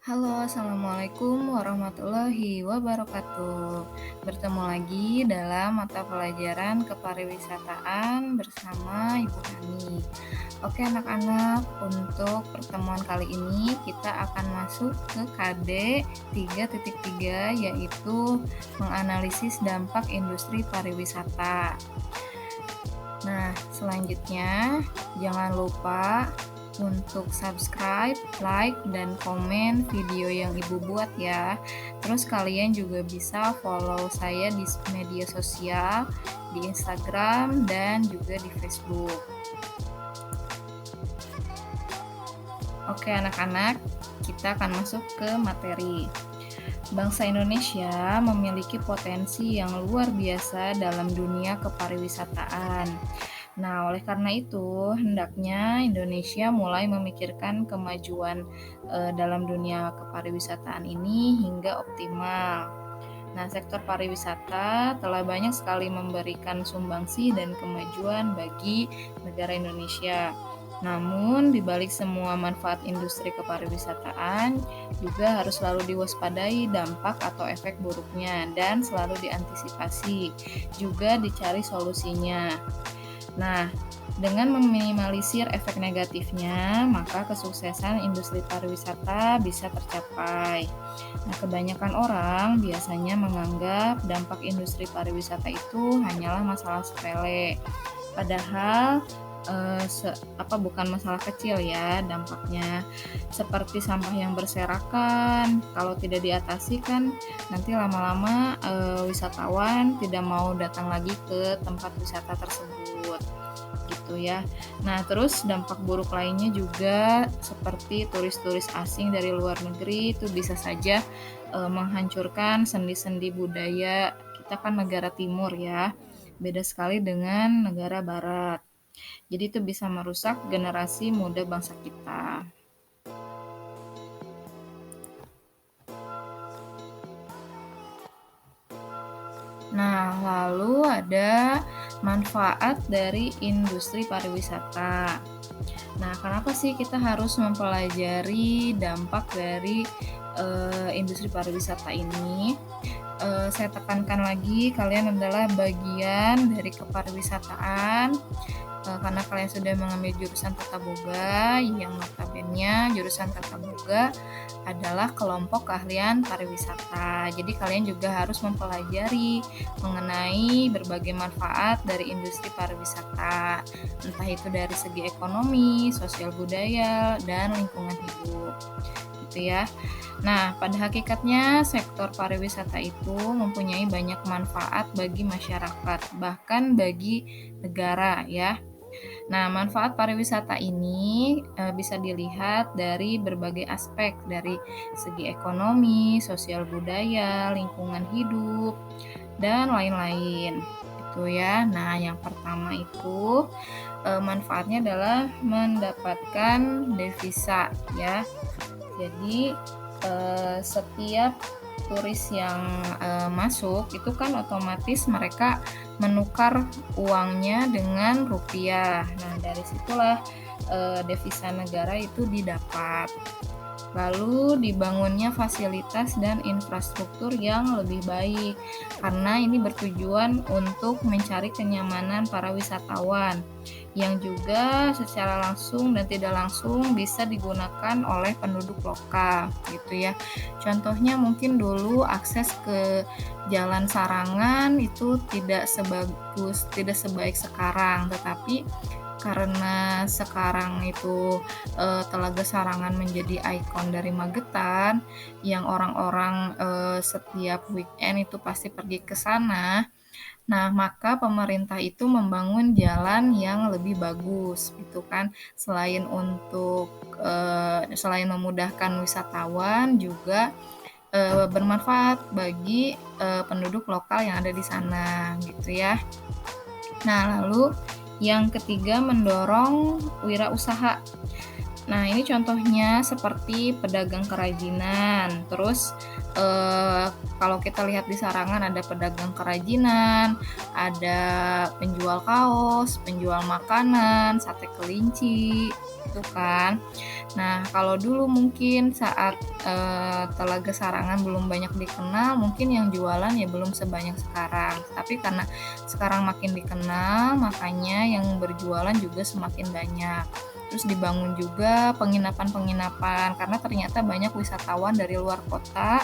Halo, assalamualaikum warahmatullahi wabarakatuh. Bertemu lagi dalam mata pelajaran kepariwisataan bersama Ibu Hani. Oke, anak-anak, untuk pertemuan kali ini kita akan masuk ke KD 3.3, yaitu menganalisis dampak industri pariwisata. Nah, selanjutnya jangan lupa untuk subscribe, like, dan komen video yang Ibu buat ya. Terus kalian juga bisa follow saya di media sosial, di Instagram, dan juga di Facebook. Oke anak-anak, kita akan masuk ke materi. Bangsa Indonesia memiliki potensi yang luar biasa dalam dunia kepariwisataan. Nah, oleh karena itu, hendaknya Indonesia mulai memikirkan kemajuan dalam dunia kepariwisataan ini hingga optimal. Nah, sektor pariwisata telah banyak sekali memberikan sumbangsi dan kemajuan bagi negara Indonesia. Namun, di balik semua manfaat industri kepariwisataan, juga harus selalu diwaspadai dampak atau efek buruknya dan selalu diantisipasi, juga dicari solusinya. Nah, dengan meminimalisir efek negatifnya, maka kesuksesan industri pariwisata bisa tercapai. Nah, kebanyakan orang biasanya menganggap dampak industri pariwisata itu hanyalah masalah sepele. Padahal bukan masalah kecil ya dampaknya, seperti sampah yang berserakan. Kalau tidak diatasi kan nanti lama-lama wisatawan tidak mau datang lagi ke tempat wisata tersebut gitu ya. Nah, terus dampak buruk lainnya juga seperti turis-turis asing dari luar negeri itu bisa saja menghancurkan sendi-sendi budaya. Kita kan negara timur ya, beda sekali dengan negara barat. Jadi itu bisa merusak generasi muda bangsa kita. Nah, lalu ada manfaat dari industri pariwisata. Nah, kenapa sih kita harus mempelajari dampak dari industri pariwisata ini? Saya tekankan lagi, kalian adalah bagian dari kepariwisataan karena kalian sudah mengambil jurusan Tata Boga, yang notabene jurusan Tata Boga adalah kelompok keahlian pariwisata. Jadi kalian juga harus mempelajari mengenai berbagai manfaat dari industri pariwisata, entah itu dari segi ekonomi, sosial budaya, dan lingkungan hidup. Gitu ya. Nah, pada hakikatnya sektor pariwisata itu mempunyai banyak manfaat bagi masyarakat, bahkan bagi negara ya. Nah, manfaat pariwisata ini bisa dilihat dari berbagai aspek, dari segi ekonomi, sosial budaya, lingkungan hidup, dan lain-lain. Itu ya. Nah, yang pertama itu manfaatnya adalah mendapatkan devisa ya. Jadi setiap turis yang masuk itu kan otomatis mereka menukar uangnya dengan rupiah. Nah, dari situlah devisa negara itu didapat. Lalu dibangunnya fasilitas dan infrastruktur yang lebih baik, karena ini bertujuan untuk mencari kenyamanan para wisatawan, yang juga secara langsung dan tidak langsung bisa digunakan oleh penduduk lokal, gitu ya. Contohnya mungkin dulu akses ke Jalan Sarangan itu tidak sebaik sekarang, tetapi karena sekarang itu Telaga Sarangan menjadi ikon dari Magetan, yang orang-orang setiap weekend itu pasti pergi ke sana. Nah, maka pemerintah itu membangun jalan yang lebih bagus, gitu kan. Selain memudahkan wisatawan, juga bermanfaat bagi penduduk lokal yang ada di sana, gitu ya. Nah, lalu yang ketiga, mendorong wirausaha. Nah, ini contohnya seperti pedagang kerajinan. Terus kalau kita lihat di Sarangan ada pedagang kerajinan, ada penjual kaos, penjual makanan, sate kelinci, gitu kan. Nah, kalau dulu mungkin saat, Telaga Sarangan belum banyak dikenal, mungkin yang jualan ya belum sebanyak sekarang. Tapi karena sekarang makin dikenal, makanya yang berjualan juga semakin banyak. Terus dibangun juga penginapan-penginapan, karena ternyata banyak wisatawan dari luar kota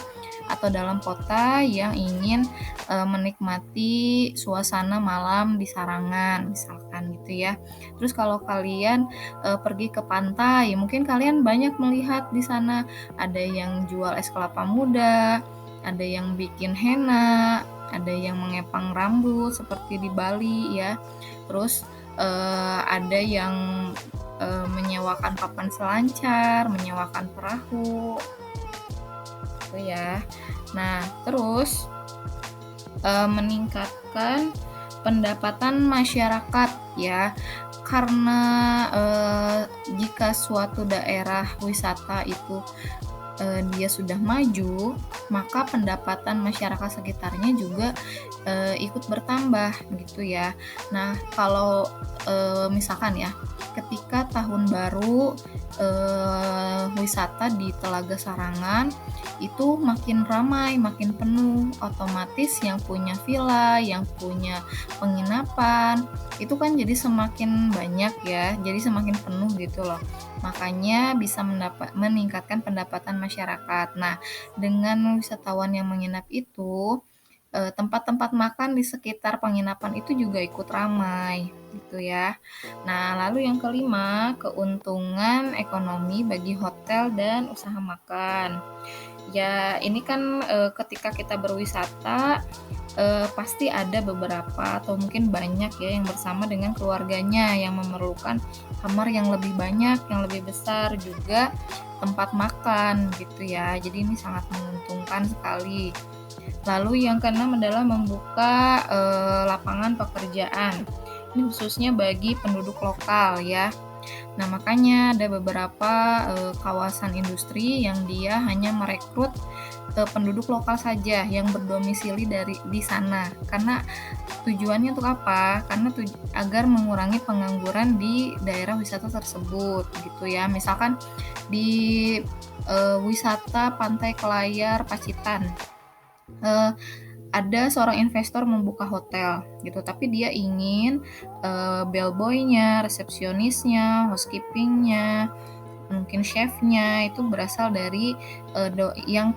atau dalam kota yang ingin, menikmati suasana malam di Sarangan, misalkan gitu ya. Terus kalau kalian pergi ke pantai, mungkin kalian banyak melihat di sana ada yang jual es kelapa muda, ada yang bikin henna, ada yang mengepang rambut seperti di Bali ya. Terus ada yang menyewakan papan selancar, menyewakan perahu, gitu ya. Nah, terus meningkatkan pendapatan masyarakat ya. Karena jika suatu daerah wisata itu dia sudah maju, maka pendapatan masyarakat sekitarnya juga ikut bertambah gitu ya. Nah, kalau misalkan ya, ketika tahun baru wisata di Telaga Sarangan itu makin ramai, makin penuh, otomatis yang punya villa, yang punya penginapan, itu kan jadi semakin banyak ya, jadi semakin penuh gitu loh. Makanya bisa meningkatkan pendapatan masyarakat. Nah, dengan wisatawan yang menginap itu, tempat-tempat makan di sekitar penginapan itu juga ikut ramai, gitu ya. Nah, lalu yang kelima, keuntungan ekonomi bagi hotel dan usaha makan. Ya, ini kan, ketika kita berwisata, pasti ada beberapa atau mungkin banyak ya yang bersama dengan keluarganya yang memerlukan kamar yang lebih banyak, yang lebih besar, juga tempat makan gitu ya. Jadi ini sangat menguntungkan sekali. Lalu yang keenam adalah membuka, lapangan pekerjaan. Ini khususnya bagi penduduk lokal ya. Nah, makanya ada beberapa kawasan industri yang dia hanya merekrut penduduk lokal saja yang berdomisili di sana. Karena tujuannya untuk apa? Karena agar mengurangi pengangguran di daerah wisata tersebut gitu ya. Misalkan di wisata Pantai Kelayar Pacitan. Ada seorang investor membuka hotel gitu, tapi dia ingin bellboy-nya, resepsionisnya, housekeeping-nya, mungkin chef-nya itu berasal dari yang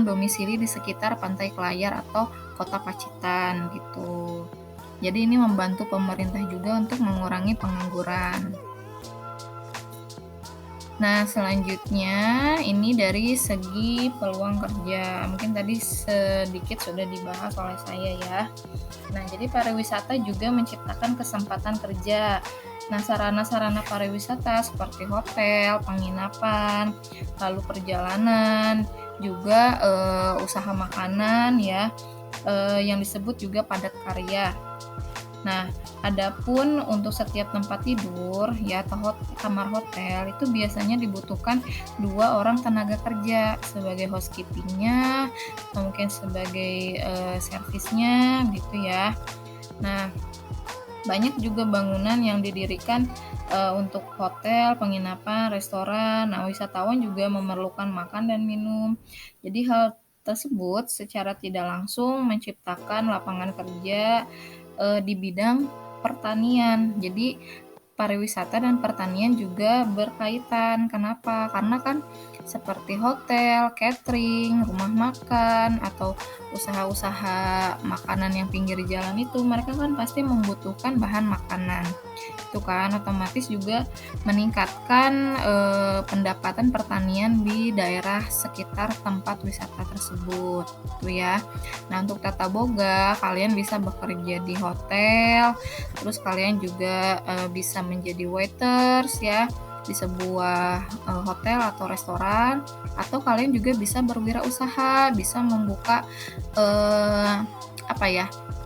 domisili di sekitar Pantai Kelayar atau Kota Pacitan gitu. Jadi ini membantu pemerintah juga untuk mengurangi pengangguran. Nah, selanjutnya ini dari segi peluang kerja. Mungkin tadi sedikit sudah dibahas oleh saya ya. Nah, jadi pariwisata juga menciptakan kesempatan kerja. Nah, sarana-sarana pariwisata seperti hotel, penginapan, lalu perjalanan, juga usaha makanan ya, yang disebut juga padat karya. Nah, adapun untuk setiap tempat tidur ya atau kamar hotel itu biasanya dibutuhkan 2 orang tenaga kerja sebagai housekeeping-nya atau mungkin sebagai servisnya gitu ya. Nah, banyak juga bangunan yang didirikan untuk hotel, penginapan, restoran. Nah, wisatawan juga memerlukan makan dan minum. Jadi hal tersebut secara tidak langsung menciptakan lapangan kerja di bidang pertanian. Jadi pariwisata dan pertanian juga berkaitan. Kenapa? Karena kan seperti hotel, catering, rumah makan, atau usaha-usaha makanan yang pinggir jalan itu, mereka kan pasti membutuhkan bahan makanan. Itu kan otomatis juga meningkatkan pendapatan pertanian di daerah sekitar tempat wisata tersebut, gitu ya. Nah, untuk tata boga, kalian bisa bekerja di hotel, terus kalian juga bisa menjadi waiters ya di sebuah hotel atau restoran, atau kalian juga bisa berwirausaha, bisa membuka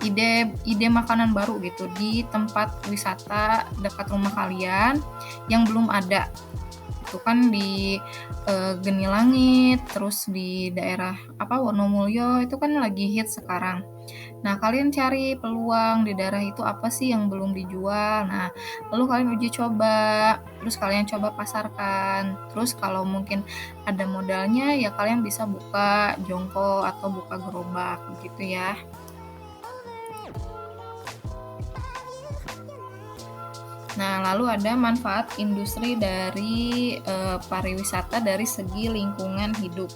ide makanan baru gitu di tempat wisata dekat rumah kalian yang belum ada. Itu kan di Geni Langit, terus di daerah Wonomulyo itu kan lagi hit sekarang. Nah, kalian cari peluang di daerah itu apa sih yang belum dijual. Nah, lalu kalian uji coba, terus kalian coba pasarkan. Terus kalau mungkin ada modalnya ya kalian bisa buka jongkok atau buka gerobak begitu ya. Nah, lalu ada manfaat industri dari pariwisata dari segi lingkungan hidup.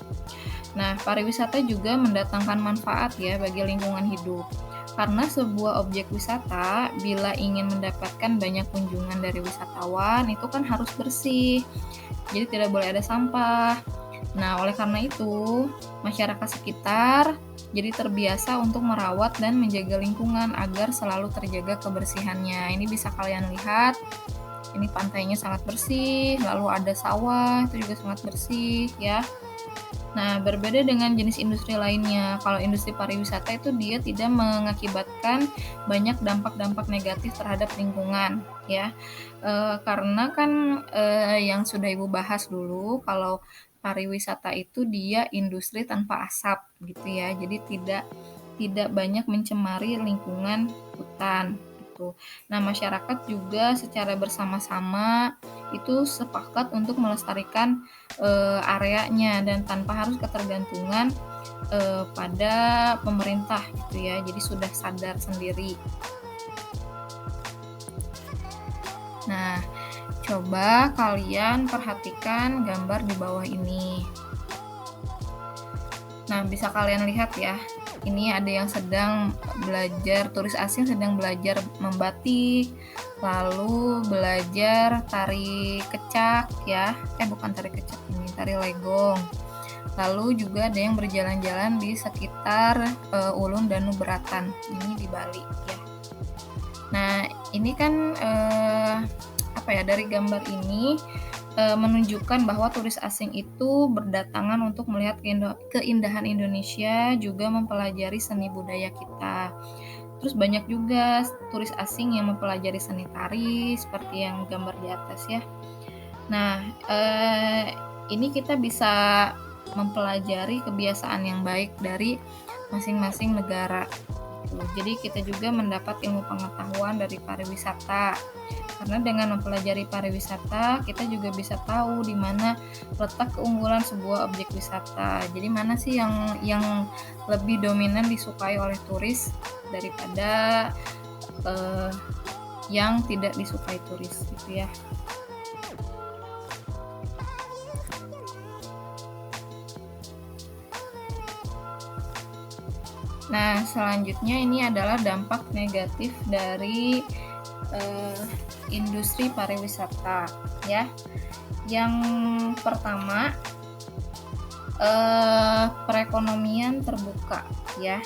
Nah, pariwisata juga mendatangkan manfaat ya bagi lingkungan hidup. Karena sebuah objek wisata bila ingin mendapatkan banyak kunjungan dari wisatawan itu kan harus bersih. Jadi tidak boleh ada sampah. Nah, oleh karena itu, masyarakat sekitar jadi terbiasa untuk merawat dan menjaga lingkungan agar selalu terjaga kebersihannya. Ini bisa kalian lihat, ini pantainya sangat bersih, lalu ada sawah, itu juga sangat bersih ya. Nah, berbeda dengan jenis industri lainnya. Kalau industri pariwisata itu dia tidak mengakibatkan banyak dampak-dampak negatif terhadap lingkungan ya. Karena kan yang sudah Ibu bahas dulu kalau pariwisata itu dia industri tanpa asap gitu ya. Jadi tidak banyak mencemari lingkungan hutan gitu. Nah, masyarakat juga secara bersama-sama itu sepakat untuk melestarikan areanya dan tanpa harus ketergantungan pada pemerintah gitu ya. Jadi sudah sadar sendiri. Nah, coba kalian perhatikan gambar di bawah ini. Nah, bisa kalian lihat ya. Ini ada yang sedang belajar, turis asing sedang belajar membatik, lalu belajar tari kecak ya. Bukan tari kecak ini, tari legong. Lalu juga ada yang berjalan-jalan di sekitar Ulun Danu Beratan. Ini di Bali ya. Nah, ini kan dari gambar ini menunjukkan bahwa turis asing itu berdatangan untuk melihat keindahan Indonesia, juga mempelajari seni budaya kita. Terus banyak juga turis asing yang mempelajari seni tari seperti yang gambar di atas ya. Nah, ini kita bisa mempelajari kebiasaan yang baik dari masing-masing negara. Jadi kita juga mendapat ilmu pengetahuan dari pariwisata. Karena dengan mempelajari pariwisata, kita juga bisa tahu di mana letak keunggulan sebuah objek wisata. Jadi mana sih yang lebih dominan disukai oleh turis daripada yang tidak disukai turis gitu ya. Nah, selanjutnya ini adalah dampak negatif dari industri pariwisata ya. Yang pertama, perekonomian terbuka ya.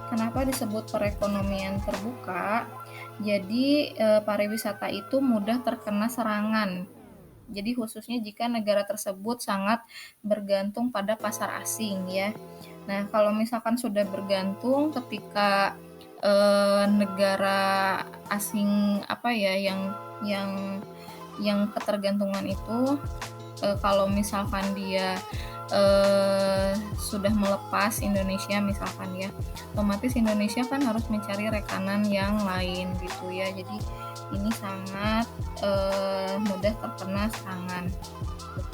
Kenapa disebut perekonomian terbuka? Jadi pariwisata itu mudah terkena serangan. Jadi khususnya jika negara tersebut sangat bergantung pada pasar asing ya. Nah, kalau misalkan sudah bergantung ketika negara asing yang ketergantungan itu kalau misalkan dia sudah melepas Indonesia misalkan ya, otomatis Indonesia kan harus mencari rekanan yang lain gitu ya. Jadi ini sangat mudah terkena serangan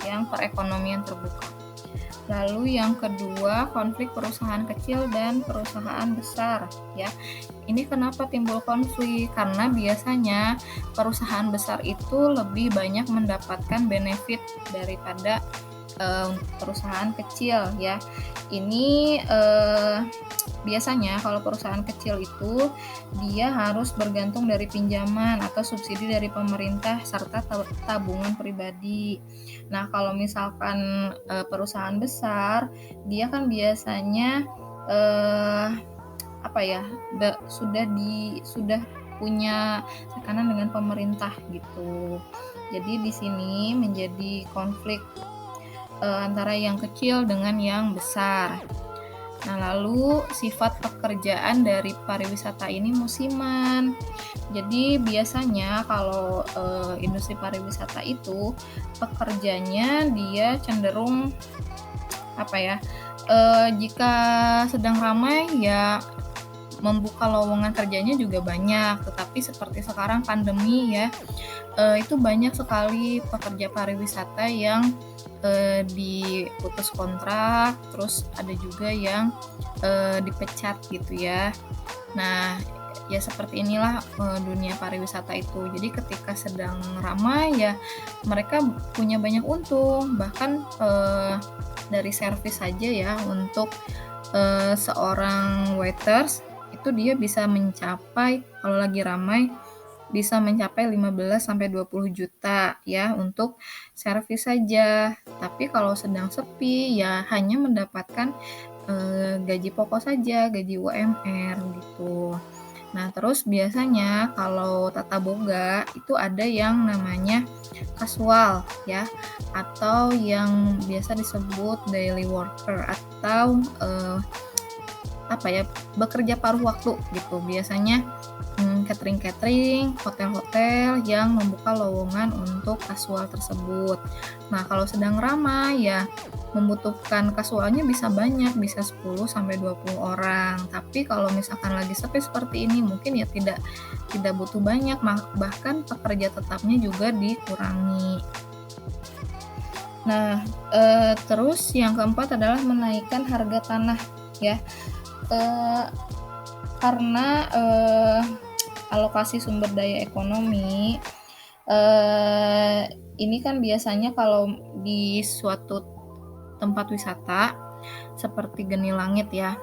yang perekonomian terbuka. Lalu yang kedua, konflik perusahaan kecil dan perusahaan besar ya. Ini kenapa timbul konflik? Karena biasanya perusahaan besar itu lebih banyak mendapatkan benefit daripada perusahaan kecil ya. Ini biasanya kalau perusahaan kecil itu dia harus bergantung dari pinjaman atau subsidi dari pemerintah serta tabungan pribadi. Nah, kalau misalkan perusahaan besar, dia kan biasanya sudah punya tekanan dengan pemerintah gitu. Jadi di sini menjadi konflik antara yang kecil dengan yang besar. Nah, lalu sifat pekerjaan dari pariwisata ini musiman. Jadi biasanya kalau industri pariwisata itu pekerjanya dia cenderung jika sedang ramai ya membuka lowongan kerjanya juga banyak. Tetapi seperti sekarang pandemi ya, itu banyak sekali pekerja pariwisata yang diputus kontrak, terus ada juga yang dipecat gitu ya. Nah, ya seperti inilah dunia pariwisata itu. Jadi ketika sedang ramai ya mereka punya banyak untung, bahkan dari servis saja ya untuk seorang waiters itu dia bisa mencapai, kalau lagi ramai bisa mencapai 15 sampai 20 juta ya untuk servis saja. Tapi kalau sedang sepi ya hanya mendapatkan gaji pokok saja, gaji UMR gitu. Nah, terus biasanya kalau tata boga itu ada yang namanya kasual ya, atau yang biasa disebut daily worker atau apa ya, bekerja paruh waktu gitu. Biasanya catering-catering, hotel-hotel yang membuka lowongan untuk kasual tersebut. Nah, kalau sedang ramai ya membutuhkan kasualnya bisa banyak, bisa 10 sampai 20 orang. Tapi kalau misalkan lagi sepi seperti ini mungkin ya tidak butuh banyak, bahkan pekerja tetapnya juga dikurangi. Nah, terus yang keempat adalah menaikkan harga tanah ya. Karena alokasi sumber daya ekonomi, ini kan biasanya kalau di suatu tempat wisata seperti Geni Langit ya,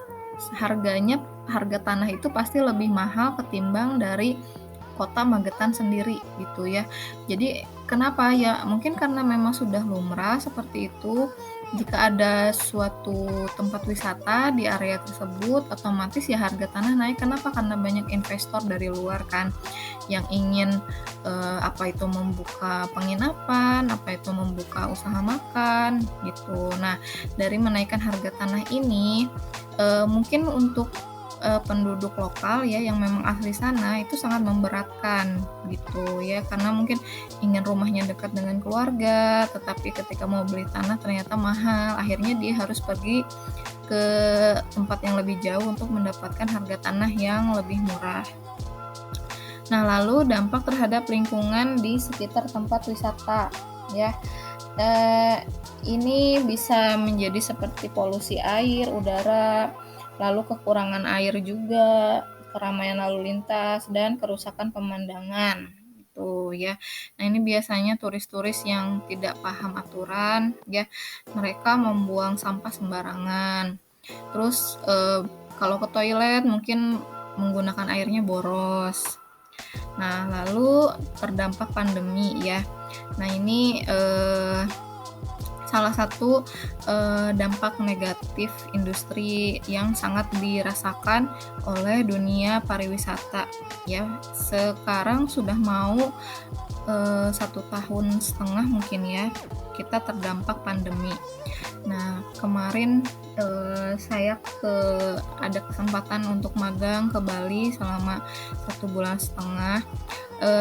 harga tanah itu pasti lebih mahal ketimbang dari kota Magetan sendiri gitu ya. Jadi kenapa ya? Mungkin karena memang sudah lumrah seperti itu. Jika ada suatu tempat wisata di area tersebut, otomatis ya harga tanah naik. Kenapa? Karena banyak investor dari luar kan yang ingin apa itu membuka penginapan, apa itu membuka usaha makan gitu. Nah, dari menaikkan harga tanah ini mungkin untuk penduduk lokal ya yang memang asli sana itu sangat memberatkan gitu ya, karena mungkin ingin rumahnya dekat dengan keluarga, tetapi ketika mau beli tanah ternyata mahal, akhirnya dia harus pergi ke tempat yang lebih jauh untuk mendapatkan harga tanah yang lebih murah. Nah, lalu dampak terhadap lingkungan di sekitar tempat wisata ya. Ini bisa menjadi seperti polusi air, udara, lalu kekurangan air juga, keramaian lalu lintas, dan kerusakan pemandangan gitu ya. Nah, ini biasanya turis-turis yang tidak paham aturan ya, mereka membuang sampah sembarangan. Terus kalau ke toilet mungkin menggunakan airnya boros. Nah, lalu terdampak pandemi ya. Nah, ini salah satu dampak negatif industri yang sangat dirasakan oleh dunia pariwisata ya. Sekarang sudah mau 1,5 tahun mungkin ya kita terdampak pandemi. Nah, kemarin saya ada kesempatan untuk magang ke Bali selama 1,5 bulan.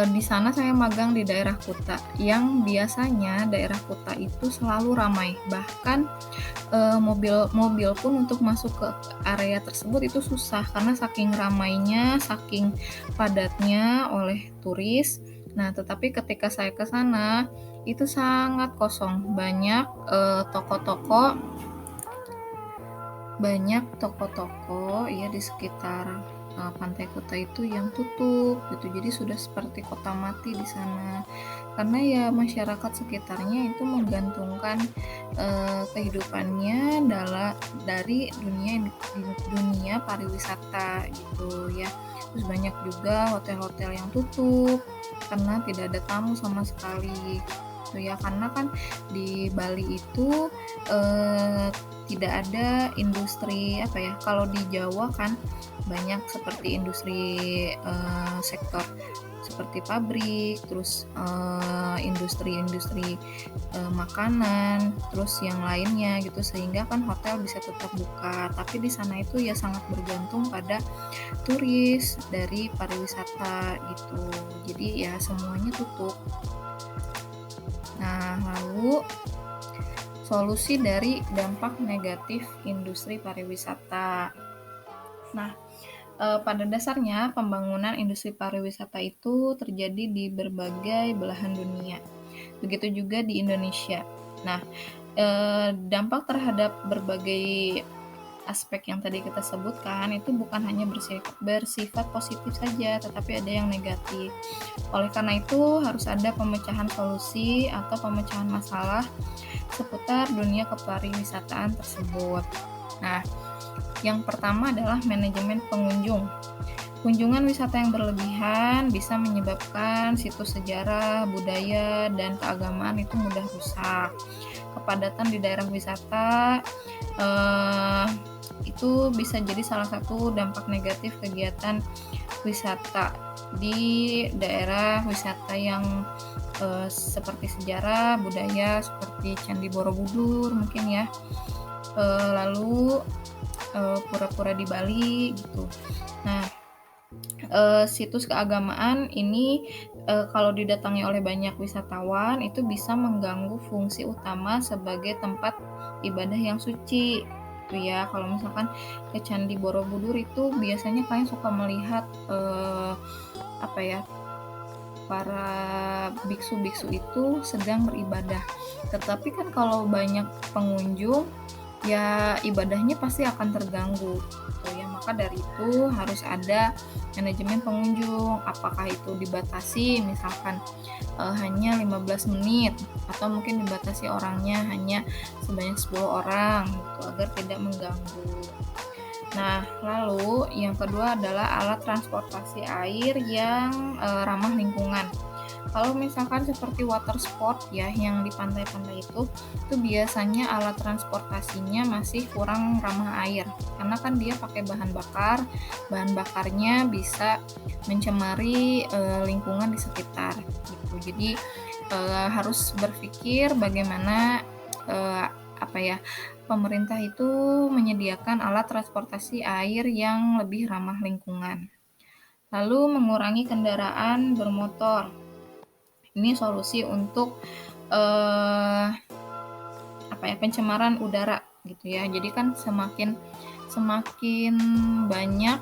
Di sana saya magang di daerah Kuta, yang biasanya daerah Kuta itu selalu ramai. Bahkan mobil pun untuk masuk ke area tersebut itu susah karena saking ramainya, saking padatnya oleh turis. Nah, tetapi ketika saya ke sana itu sangat kosong, banyak toko-toko ya di sekitar Pantai Kuta itu yang tutup gitu. Jadi sudah seperti kota mati di sana. Karena ya masyarakat sekitarnya itu menggantungkan kehidupannya dari dunia pariwisata gitu ya. Terus banyak juga hotel-hotel yang tutup karena tidak ada tamu sama sekali. Gitu ya, karena kan di Bali itu tidak ada industri apa ya, kalau di Jawa kan banyak seperti industri sektor seperti pabrik, terus industri-industri makanan, terus yang lainnya gitu, sehingga kan hotel bisa tetap buka. Tapi di sana itu ya sangat bergantung pada turis dari pariwisata gitu. Jadi ya semuanya tutup. Nah, lalu solusi dari dampak negatif industri pariwisata. Nah, Pada dasarnya pembangunan industri pariwisata itu terjadi di berbagai belahan dunia. Begitu juga di Indonesia. Nah, dampak terhadap berbagai aspek yang tadi kita sebutkan itu bukan hanya bersifat positif saja, tetapi ada yang negatif. Oleh karena itu, harus ada pemecahan solusi atau pemecahan masalah seputar dunia kepariwisataan tersebut. Nah, yang pertama adalah manajemen pengunjung. Kunjungan wisata yang berlebihan bisa menyebabkan situs sejarah, budaya, dan keagamaan itu mudah rusak. Kepadatan di daerah wisata eh, itu bisa jadi salah satu dampak negatif kegiatan wisata di daerah wisata yang seperti sejarah, budaya, seperti Candi Borobudur mungkin ya. Lalu pura-pura di Bali gitu. Nah, situs keagamaan ini kalau didatangi oleh banyak wisatawan itu bisa mengganggu fungsi utama sebagai tempat ibadah yang suci. Itu ya, kalau misalkan ke Candi Borobudur itu biasanya kalian suka melihat apa ya, para biksu-biksu itu sedang beribadah. Tetapi kan kalau banyak pengunjung, ya ibadahnya pasti akan terganggu gitu ya. Maka dari itu harus ada manajemen pengunjung. Apakah itu dibatasi misalkan hanya 15 menit atau mungkin dibatasi orangnya hanya sebanyak 10 orang gitu agar tidak mengganggu. Nah, lalu yang kedua adalah alat transportasi air yang ramah lingkungan. Kalau misalkan seperti water sport ya yang di pantai-pantai itu biasanya alat transportasinya masih kurang ramah air karena kan dia pakai bahan bakarnya bisa mencemari lingkungan di sekitar gitu. Jadi harus berpikir bagaimana apa ya, pemerintah itu menyediakan alat transportasi air yang lebih ramah lingkungan. Lalu mengurangi kendaraan bermotor. Ini solusi untuk pencemaran udara gitu ya. Jadi kan semakin banyak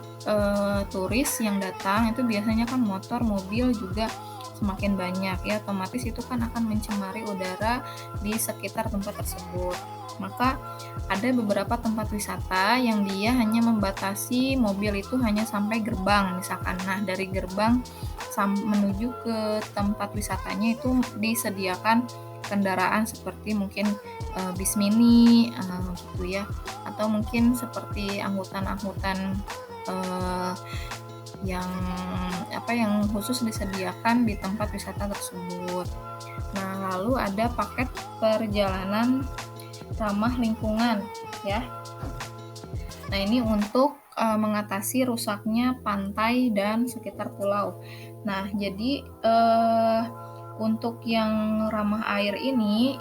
turis yang datang itu biasanya kan motor, mobil juga semakin banyak ya, otomatis itu kan akan mencemari udara di sekitar tempat tersebut. Maka ada beberapa tempat wisata yang dia hanya membatasi mobil itu hanya sampai gerbang misalkan. Nah, dari gerbang menuju ke tempat wisatanya itu disediakan kendaraan seperti mungkin bis mini gitu ya, atau mungkin seperti angkutan-angkutan yang khusus disediakan di tempat wisata tersebut. Nah, lalu ada paket perjalanan ramah lingkungan ya. Nah, ini untuk mengatasi rusaknya pantai dan sekitar pulau. Nah, jadi untuk yang ramah air ini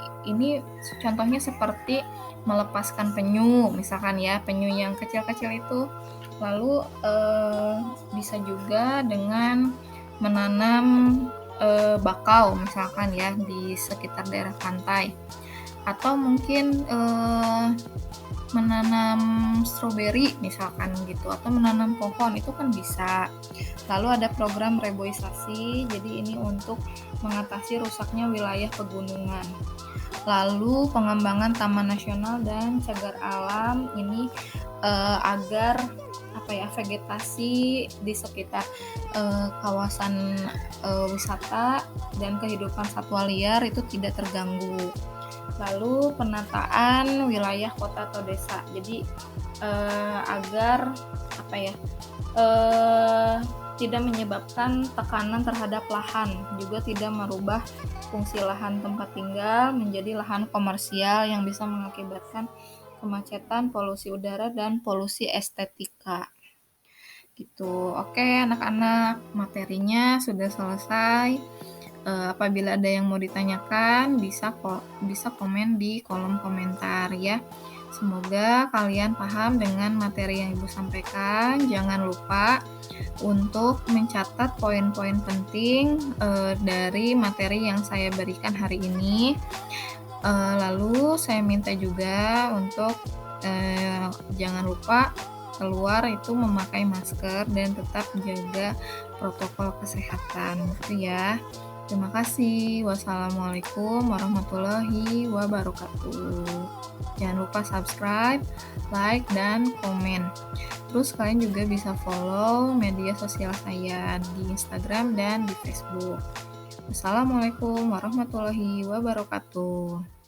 contohnya seperti melepaskan penyu, misalkan ya, penyu yang kecil-kecil itu. Lalu bisa juga dengan menanam bakau misalkan ya di sekitar daerah pantai. Atau mungkin menanam stroberi misalkan gitu, atau menanam pohon itu kan bisa. Lalu ada program reboisasi, jadi ini untuk mengatasi rusaknya wilayah pegunungan. Lalu pengembangan taman nasional dan cagar alam ini agar vegetasi di sekitar kawasan wisata dan kehidupan satwa liar itu tidak terganggu. Lalu penataan wilayah kota atau desa, jadi agar tidak menyebabkan tekanan terhadap lahan, juga tidak merubah fungsi lahan tempat tinggal menjadi lahan komersial yang bisa mengakibatkan kemacetan, polusi udara, dan polusi estetika. Gitu. Oke, anak-anak, materinya sudah selesai. Apabila ada yang mau ditanyakan, bisa komen di kolom komentar ya. Semoga kalian paham dengan materi yang Ibu sampaikan. Jangan lupa untuk mencatat poin-poin penting dari materi yang saya berikan hari ini. Lalu saya minta juga untuk jangan lupa keluar itu memakai masker dan tetap jaga protokol kesehatan gitu ya. Terima kasih. Wassalamualaikum warahmatullahi wabarakatuh. Jangan lupa subscribe, like, dan komen. Terus kalian juga bisa follow media sosial saya di Instagram dan di Facebook. Wassalamualaikum warahmatullahi wabarakatuh.